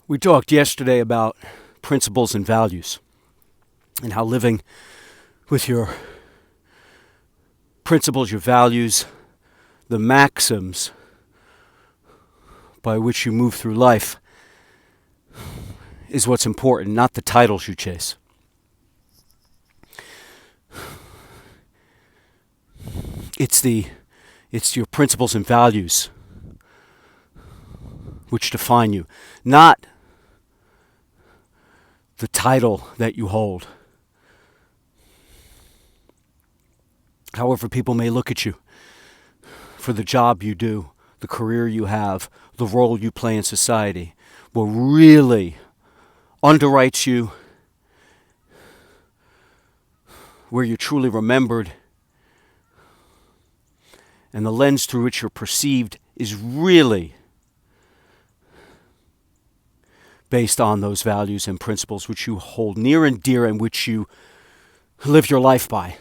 We talked yesterday about principles and values and how living with your principles, your values, the maxims by which you move through life is what's important, not the titles you chase. It's your principles and values which define you, not the title that you hold. However people may look at you for the job you do, the career you have, the role you play in society, what really underwrites you, where you're truly remembered, and the lens through which you're perceived is really based on those values and principles which you hold near and dear and which you live your life by.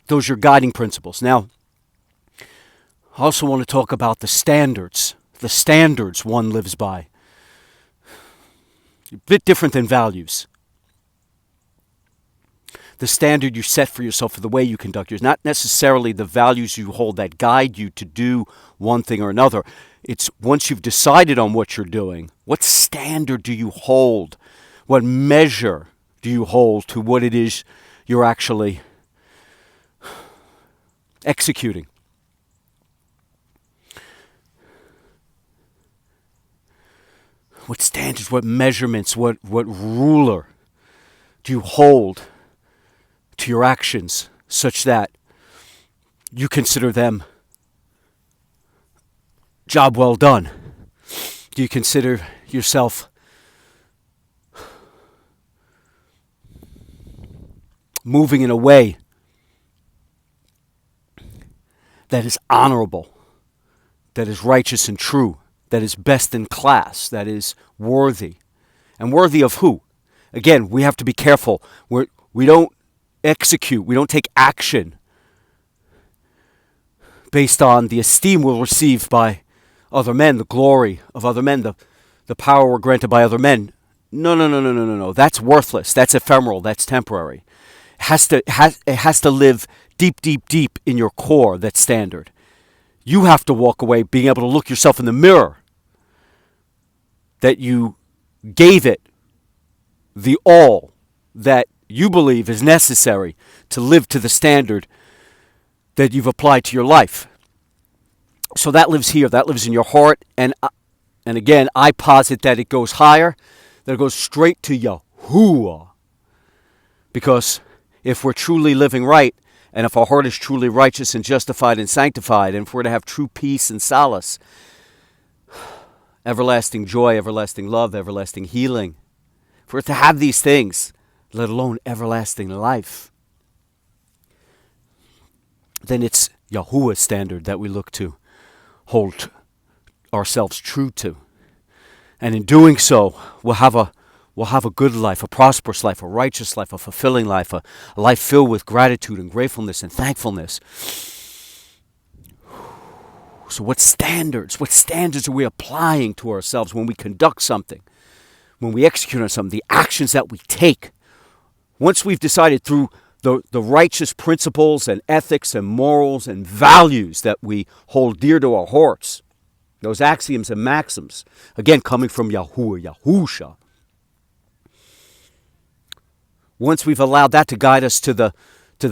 Those are your guiding principles. Now, I also want to talk about the standards one lives by. A bit different than values. The standard you set for yourself for the way you conduct yourself, not necessarily the values you hold that guide you to do one thing or another. It's once you've decided on what you're doing, what standard do you hold? What measure do you hold to what it is you're actually executing? What standards, what measurements, what ruler do you hold to your actions such that you consider them job well done? Do you consider yourself moving in a way that is honorable, that is righteous and true, that is best in class, that is worthy? And worthy of who? Again, we have to be careful. We don't execute, we don't take action based on the esteem we'll receive by other men, the glory of other men, the power we're granted by other men. No. That's worthless. That's ephemeral. That's temporary. It has to live deep in your core, that standard. You have to walk away being able to look yourself in the mirror, that you gave it the all that you believe is necessary to live to the standard that you've applied to your life. So that lives here, that lives in your heart, and again, I posit that it goes higher, that it goes straight to Yahuwah. Because if we're truly living right, and if our heart is truly righteous and justified and sanctified, and if we're to have true peace and solace, everlasting joy, everlasting love, everlasting healing, if we're to have these things, let alone everlasting life, then it's Yahuwah's standard that we look to hold ourselves true to. And in doing so, we'll have a good life, a prosperous life, a righteous life, a fulfilling life, a life filled with gratitude and gratefulness and thankfulness. So what standards are we applying to ourselves when we conduct something, when we execute on something, the actions that we take? Once we've decided through the righteous principles and ethics and morals and values that we hold dear to our hearts, those axioms and maxims, again, coming from Yahuwah, Yahusha. Once we've allowed that to guide us to the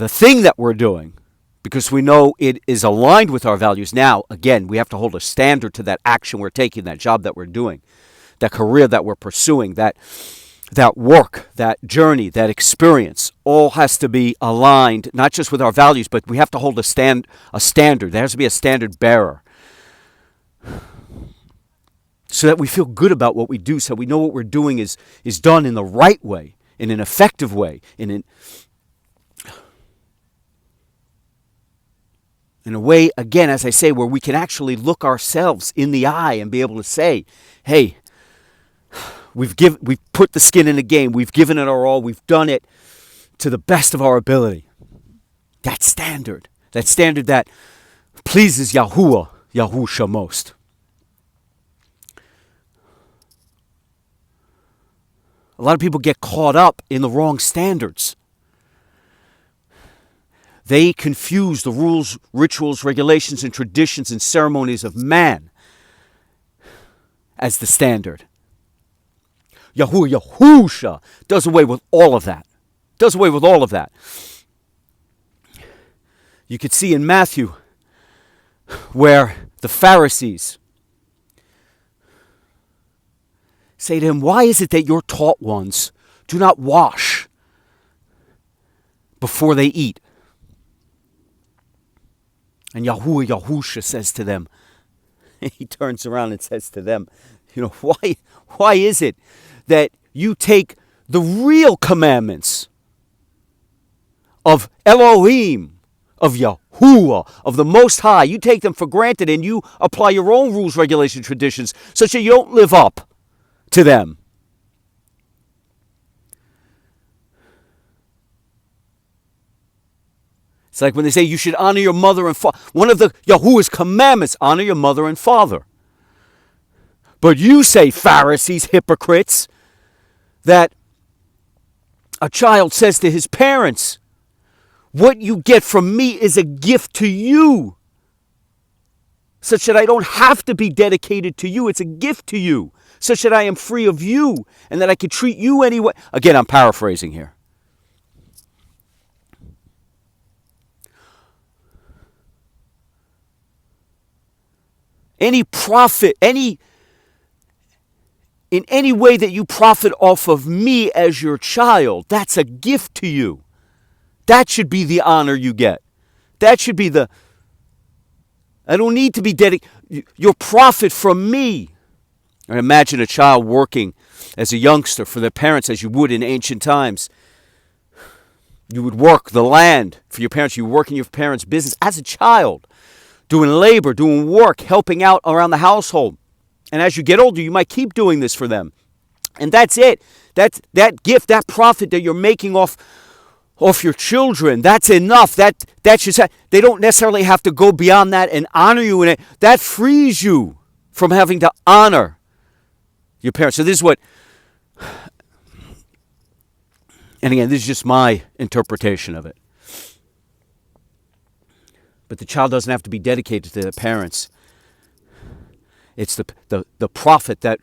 thing that we're doing, because we know it is aligned with our values, now, again, we have to hold a standard to that action we're taking, that job that we're doing, that career that we're pursuing, that work, that journey, that experience, all has to be aligned, not just with our values, but we have to hold a standard. There has to be a standard bearer, so that we feel good about what we do, so we know what we're doing is done in the right way, in an effective way, in a way, again, as I say, where we can actually look ourselves in the eye and be able to say, hey, we've put the skin in the game. We've given it our all. We've done it to the best of our ability. That standard that pleases Yahuwah, Yahusha most. A lot of people get caught up in the wrong standards. They confuse the rules, rituals, regulations, and traditions and ceremonies of man as the standard. Yahusha does away with all of that. Does away with all of that. You could see in Matthew where the Pharisees say to him, why is it that your taught ones do not wash before they eat? And Yahusha says to them, he turns around and says to them, why is it that you take the real commandments of Elohim, of Yahuwah, of the Most High, you take them for granted and you apply your own rules, regulations, traditions, such that you don't live up to them? It's like when they say you should honor your mother and father. One of the Yahuwah's commandments, honor your mother and father. But you say, Pharisees, hypocrites, that a child says to his parents, what you get from me is a gift to you, such that I don't have to be dedicated to you. It's a gift to you, such that I am free of you and that I can treat you anyway. Again, I'm paraphrasing here. Any profit, in any way that you profit off of me as your child, that's a gift to you. That should be the honor you get. That should be I don't need to be your profit from me. And imagine a child working as a youngster for their parents as you would in ancient times. You would work the land for your parents. You work in your parents' business as a child, doing labor, doing work, helping out around the household. And as you get older, you might keep doing this for them. And that's it. That gift, that profit that you're making off your children, that's enough. That should say, they don't necessarily have to go beyond that and honor you in it. That frees you from having to honor your parents. So this is what, and again, this is just my interpretation of it. But the child doesn't have to be dedicated to their parents. It's the profit that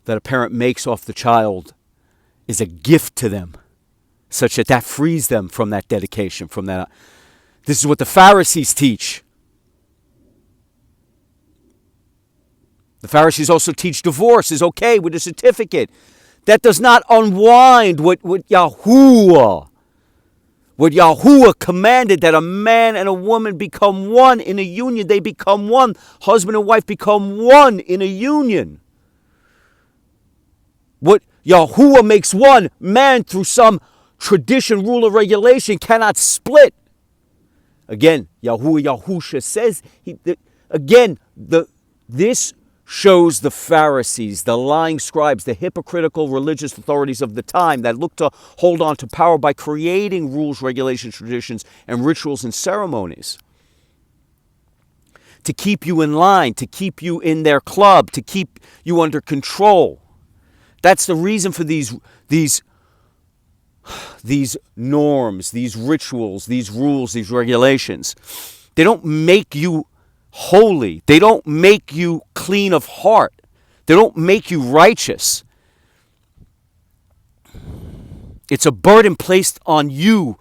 a parent makes off the child is a gift to them, such that frees them from that dedication, from that. This is what the Pharisees teach. The Pharisees also teach divorce is okay with a certificate. That does not unwind what Yahuwah commanded, that a man and a woman become one in a union. They become one. Husband and wife become one in a union. What Yahuwah makes one, man through some tradition, rule, or regulation cannot split. Again, Yahusha says, this shows the Pharisees, the lying scribes, the hypocritical religious authorities of the time that looked to hold on to power by creating rules, regulations, traditions, and rituals and ceremonies to keep you in line, to keep you in their club, to keep you under control. That's the reason for these norms, these rituals, these rules, these regulations. They don't make you holy. They don't make you clean of heart. They don't make you righteous. It's a burden placed on you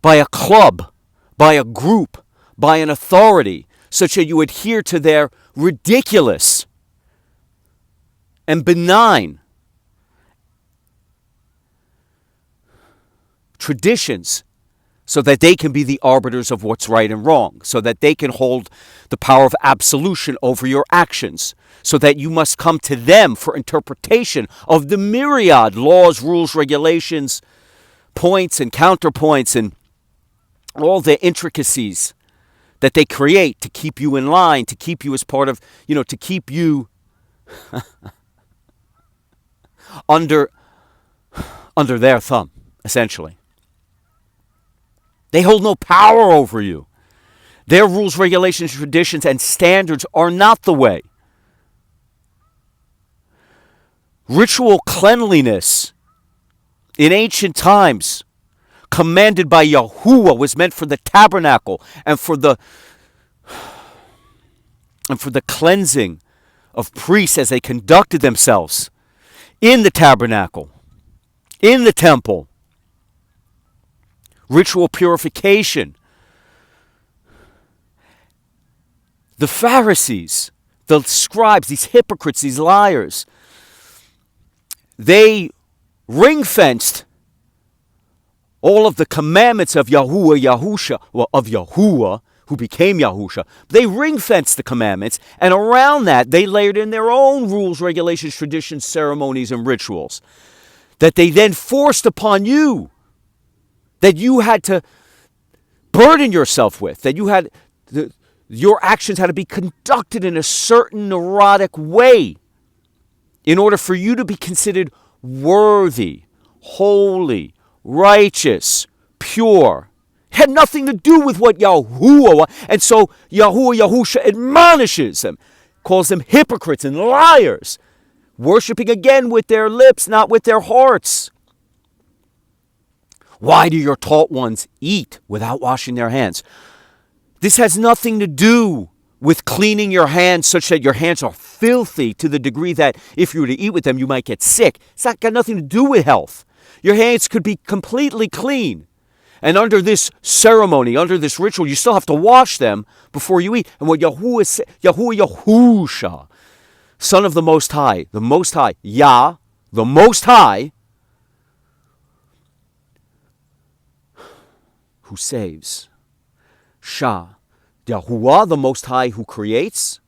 by a club, by a group, by an authority, such that you adhere to their ridiculous and benign traditions, so that they can be the arbiters of what's right and wrong, so that they can hold the power of absolution over your actions, so that you must come to them for interpretation of the myriad laws, rules, regulations, points and counterpoints, and all the intricacies that they create to keep you in line, to keep you as part of, to keep you under their thumb, essentially. They hold no power over you. Their rules, regulations, traditions, and standards are not the way. Ritual cleanliness in ancient times, commanded by Yahuwah, was meant for the tabernacle and for the cleansing of priests as they conducted themselves in the tabernacle, in the temple. Ritual purification. The Pharisees, the scribes, these hypocrites, these liars, they ring-fenced all of the commandments of Yahuwah, who became Yahusha. They ring-fenced the commandments, and around that, they layered in their own rules, regulations, traditions, ceremonies, and rituals that they then forced upon you, that you had to burden yourself with, that your actions had to be conducted in a certain neurotic way in order for you to be considered worthy, holy, righteous, pure. It had nothing to do with what Yahuwah, and so Yahusha admonishes them, calls them hypocrites and liars, worshiping again with their lips, not with their hearts. Why do your taught ones eat without washing their hands? This has nothing to do with cleaning your hands such that your hands are filthy to the degree that if you were to eat with them, you might get sick. It's not got nothing to do with health. Your hands could be completely clean. And under this ceremony, under this ritual, you still have to wash them before you eat. And what Yahusha, Son of the Most High, Yah, the Most High, who saves. Shah, Yahuwah, the Most High who creates,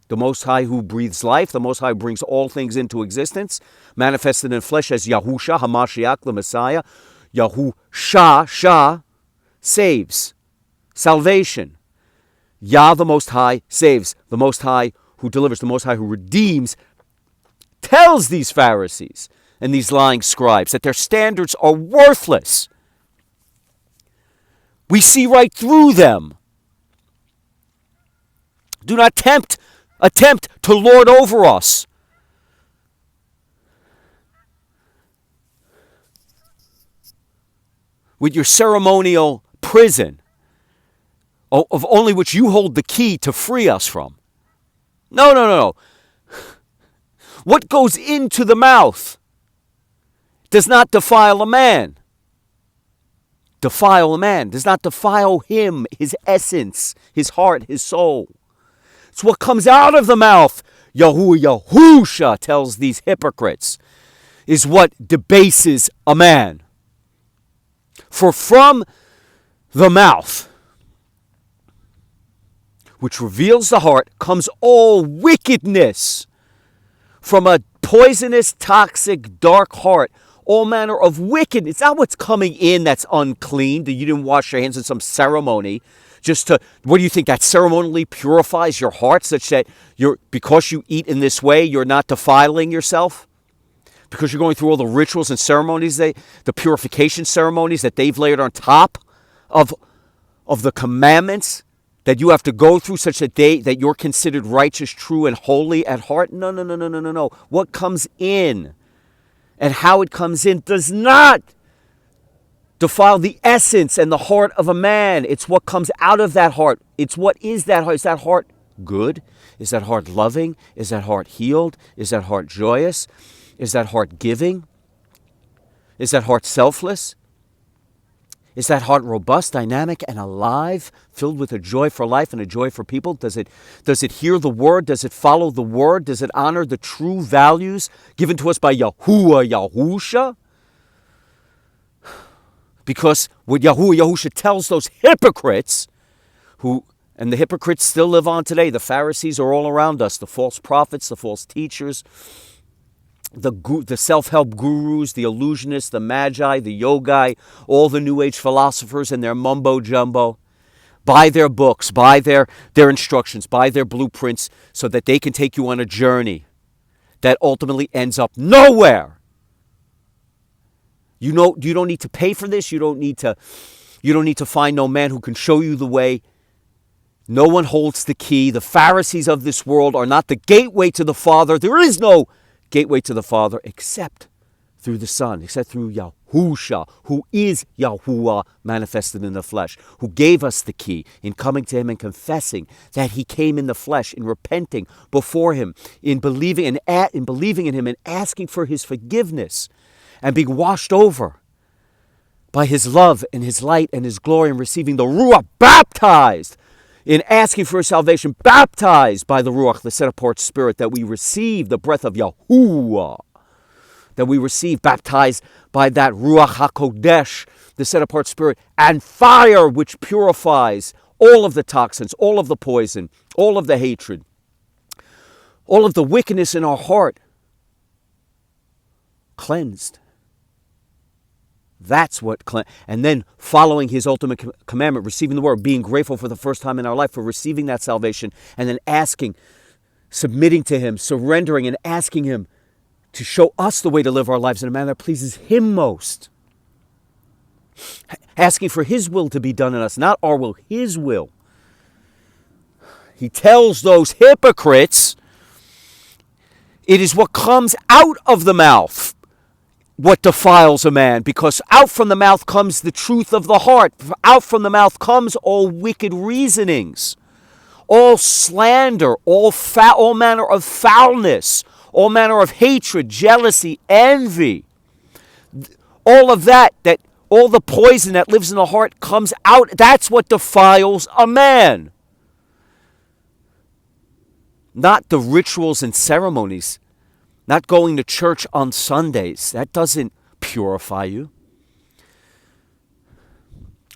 the Most High who breathes life, the Most High who brings all things into existence, manifested in flesh as Yahusha, HaMashiach, the Messiah. Shah, saves, salvation. Yah, the Most High, saves, the Most High who delivers, the Most High who redeems, tells these Pharisees and these lying scribes that their standards are worthless. We see right through them. Do not attempt to lord over us. With your ceremonial prison, of only which you hold the key to free us from. No. What goes into the mouth does not defile a man. Defile a man does not defile him, his essence, his heart, his soul. It's what comes out of the mouth, Yahusha tells these hypocrites, is what debases a man. For from the mouth, which reveals the heart, comes all wickedness. From a poisonous, toxic, dark heart, all manner of wickedness. It's not what's coming in that's unclean, that you didn't wash your hands in some ceremony. What do you think, that ceremonially purifies your heart such that because you eat in this way, you're not defiling yourself? Because you're going through all the rituals and ceremonies, the purification ceremonies that they've layered on top of the commandments that you have to go through such that you're considered righteous, true, and holy at heart? No. What comes in and how it comes in does not defile the essence and the heart of a man. It's what comes out of that heart. It's what is that heart. Is that heart good? Is that heart loving? Is that heart healed? Is that heart joyous? Is that heart giving? Is that heart selfless? Is that heart robust, dynamic, and alive, filled with a joy for life and a joy for people? Does it hear the word? Does it follow the word? Does it honor the true values given to us by Yahusha? Because what Yahusha tells those hypocrites, and the hypocrites still live on today, the Pharisees are all around us, the false prophets, the false teachers, the self-help gurus, the illusionists, the magi, the yogi, all the New Age philosophers and their mumbo-jumbo. Buy their books, buy their instructions, buy their blueprints so that they can take you on a journey that ultimately ends up nowhere. You don't need to pay for this. You don't need to find no man who can show you the way. No one holds the key. The Pharisees of this world are not the gateway to the Father. There is no gateway to the Father except through the Son, except through Yahusha, who is Yahuwah manifested in the flesh, who gave us the key in coming to him and confessing that he came in the flesh, in repenting before him, in believing in him and asking for his forgiveness and being washed over by his love and his light and his glory, and receiving the Ruach, baptized in asking for salvation, baptized by the Ruach, the set-apart Spirit, that we receive the breath of Yahuwah, that we receive, baptized by that Ruach HaKodesh, the set-apart Spirit, and fire which purifies all of the toxins, all of the poison, all of the hatred, all of the wickedness in our heart, cleansed. That's what, and then following his ultimate commandment, receiving the word, being grateful for the first time in our life for receiving that salvation, and then asking, submitting to him, surrendering and asking him to show us the way to live our lives in a manner that pleases him most. Asking for his will to be done in us, not our will, his will. He tells those hypocrites, it is what comes out of the mouth what defiles a man, because out from the mouth comes the truth of the heart. Out from the mouth comes all wicked reasonings, all slander, all manner of foulness, all manner of hatred, jealousy, envy. All of that, all the poison that lives in the heart comes out. That's what defiles a man. Not the rituals and ceremonies. Not going to church on Sundays. That doesn't purify you.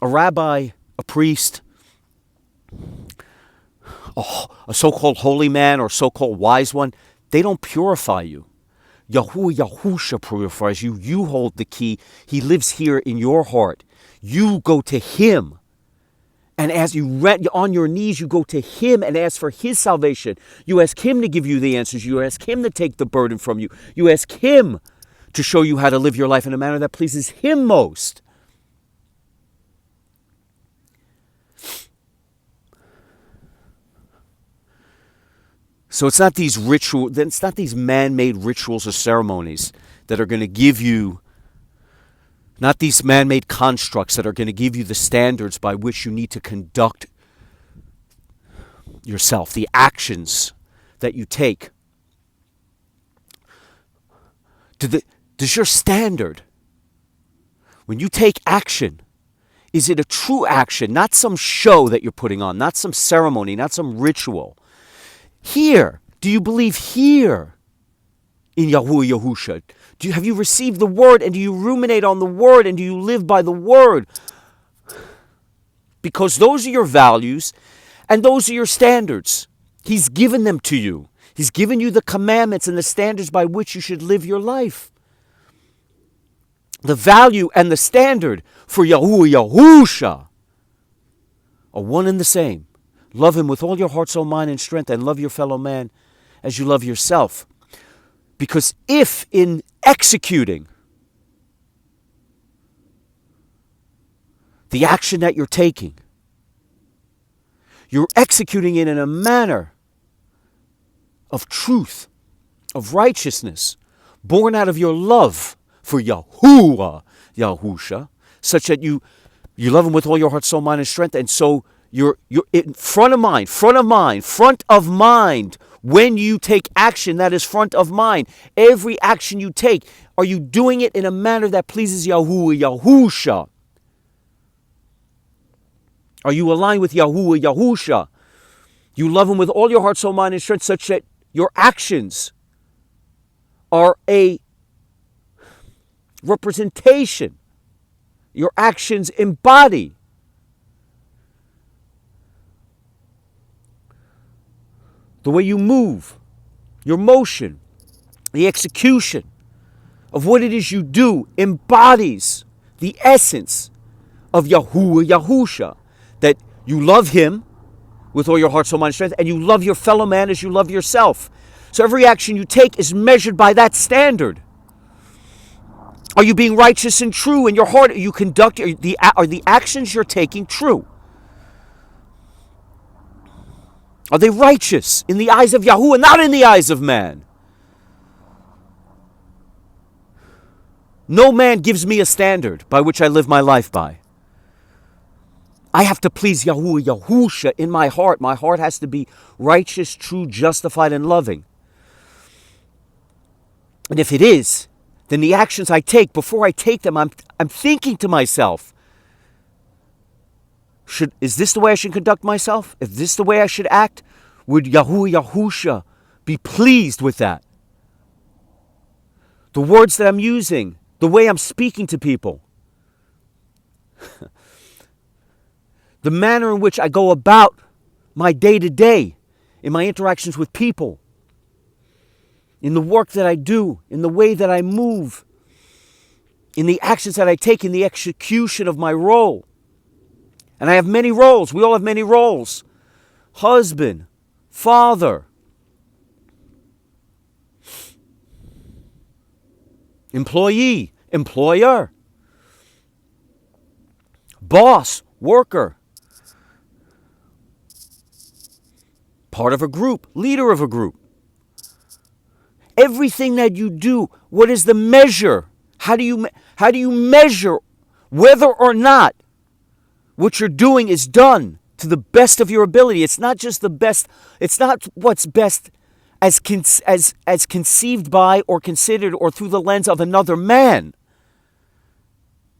A rabbi, a priest, a so-called holy man or so-called wise one, they don't purify you. Yahusha purifies you. You hold the key. He lives here in your heart. You go to him. And as you on your knees, you go to him and ask for his salvation. You ask him to give you the answers. You ask him to take the burden from you. You ask him to show you how to live your life in a manner that pleases him most. So it's not these man-made rituals or ceremonies that are going to give you, not these man-made constructs that are going to give you the standards by which you need to conduct yourself, the actions that you take. Does your standard, when you take action, is it a true action, not some show that you're putting on, not some ceremony, not some ritual? Here, do you believe here in Yahuwah Yahusha? Have you received the word, and do you ruminate on the word, and do you live by the word? Because those are your values, and those are your standards. He's given them to you. He's given you the commandments and the standards by which you should live your life. The value and the standard for Yahuwah Yahusha are one and the same. Love him with all your heart, soul, mind, and strength, and love your fellow man as you love yourself. Because if in executing the action that you're taking, you're executing it in a manner of truth, of righteousness, born out of your love for Yahuwah Yahusha, such that you love him with all your heart, soul, mind, and strength, and so you're in front of mind. When you take action, that is front of mind. Every action you take, are you doing it in a manner that pleases Yahuwah Yahusha? Are you aligned with Yahuwah Yahusha? You love him with all your heart, soul, mind, and strength, such that your actions are a representation. Your actions embody the way you move, your motion, the execution of what it is you do embodies the essence of Yahuwah Yahusha. That you love him with all your heart, soul, mind, and strength, and you love your fellow man as you love yourself. So every action you take is measured by that standard. Are you being righteous and true in your heart? Are the actions you're taking true? Are they righteous in the eyes of Yahuwah, not in the eyes of man? No man gives me a standard by which I live my life by. I have to please Yahuwah, Yahusha in my heart. My heart has to be righteous, true, justified, and loving. And if it is, then the actions I take, before I take them, I'm thinking to myself, is this the way I should conduct myself? Is this the way I should act? Would Yahuwah, Yahusha be pleased with that? The words that I'm using, the way I'm speaking to people, the manner in which I go about my day-to-day, in my interactions with people, in the work that I do, in the way that I move, in the actions that I take, in the execution of my role. And I have many roles. We all have many roles. Husband, father, employee, employer, boss, worker, part of a group, leader of a group. Everything that you do, what is the measure? How do you measure whether or not what you're doing is done to the best of your ability? It's not just the best. It's not what's best as conceived by or considered or through the lens of another man.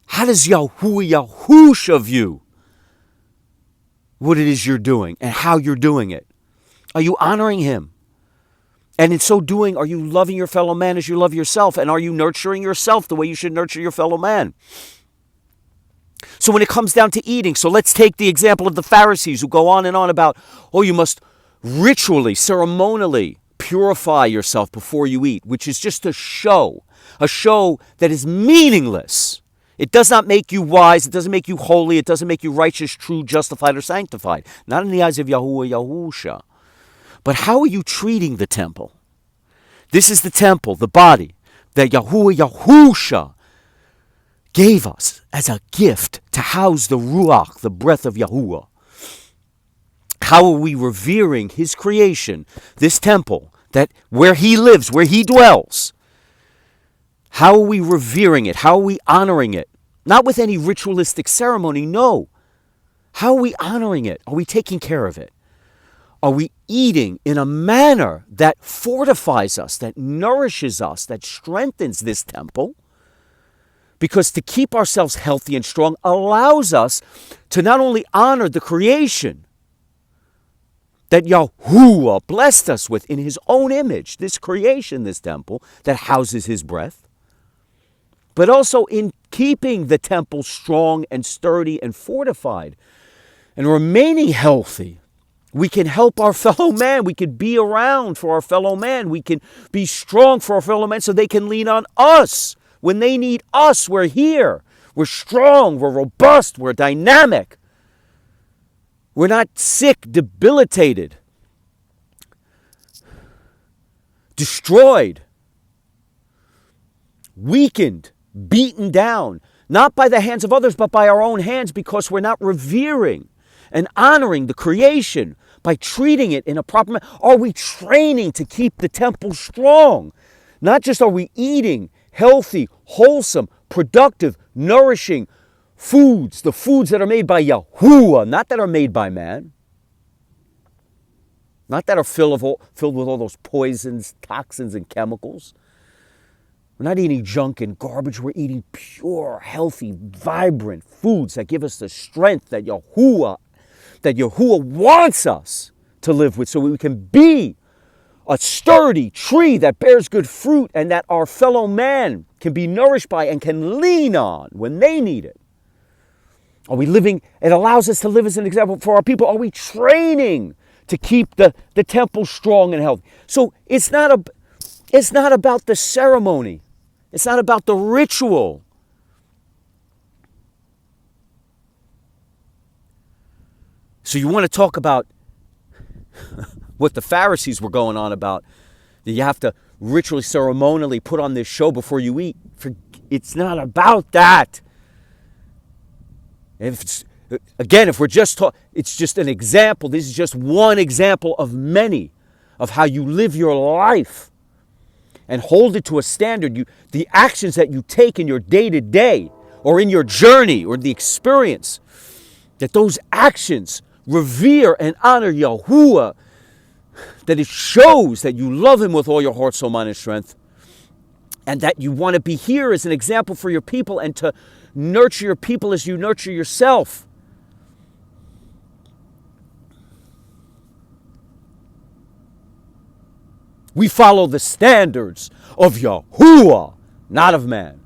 How does Yahuwah, Yahusha view what it is you're doing and how you're doing it? Are you honoring him? And in so doing, are you loving your fellow man as you love yourself? And are you nurturing yourself the way you should nurture your fellow man? So when it comes down to eating, so let's take the example of the Pharisees who go on and on about, you must ritually, ceremonially purify yourself before you eat, which is just a show that is meaningless. It does not make you wise. It doesn't make you holy. It doesn't make you righteous, true, justified, or sanctified. Not in the eyes of Yahuwah, Yahusha. But how are you treating the temple? This is the temple, the body, that Yahuwah, Yahusha gave us as a gift to house the Ruach, the breath of Yahuwah. How are we revering his creation, this temple, that where he lives, where he dwells? How are we revering it? How are we honoring it? Not with any ritualistic ceremony, no. How are we honoring it? Are we taking care of it? Are we eating in a manner that fortifies us, that nourishes us, that strengthens this temple? Because to keep ourselves healthy and strong allows us to not only honor the creation that Yahuwah blessed us with in his own image, this creation, this temple that houses his breath, but also in keeping the temple strong and sturdy and fortified and remaining healthy. We can help our fellow man. We can be around for our fellow man. We can be strong for our fellow man so they can lean on us. When they need us, we're here. We're strong. We're robust. We're dynamic. We're not sick, debilitated, destroyed, weakened, beaten down, not by the hands of others, but by our own hands, because we're not revering and honoring the creation by treating it in a proper manner. Are we training to keep the temple strong? Not just are we eating healthy, wholesome, productive, nourishing foods, the foods that are made by Yahuwah, not that are made by man, not that are filled with all those poisons, toxins, and chemicals. We're not eating junk and garbage. We're eating pure, healthy, vibrant foods that give us the strength that Yahuwah wants us to live with, so we can be a sturdy tree that bears good fruit and that our fellow man can be nourished by and can lean on when they need it. Are we living? It allows us to live as an example for our people. Are we training to keep the temple strong and healthy? So it's not about the ceremony. It's not about the ritual. So you want to talk about what the Pharisees were going on about, that you have to ritually, ceremonially put on this show before you eat. It's not about that. If we're just talking, it's just an example. This is just one example of many of how you live your life and hold it to a standard, the actions that you take in your day-to-day or in your journey or the experience, that those actions revere and honor Yahuwah, that it shows that you love him with all your heart, soul, mind, and strength, and that you want to be here as an example for your people and to nurture your people as you nurture yourself. We follow the standards of Yahuwah, not of man.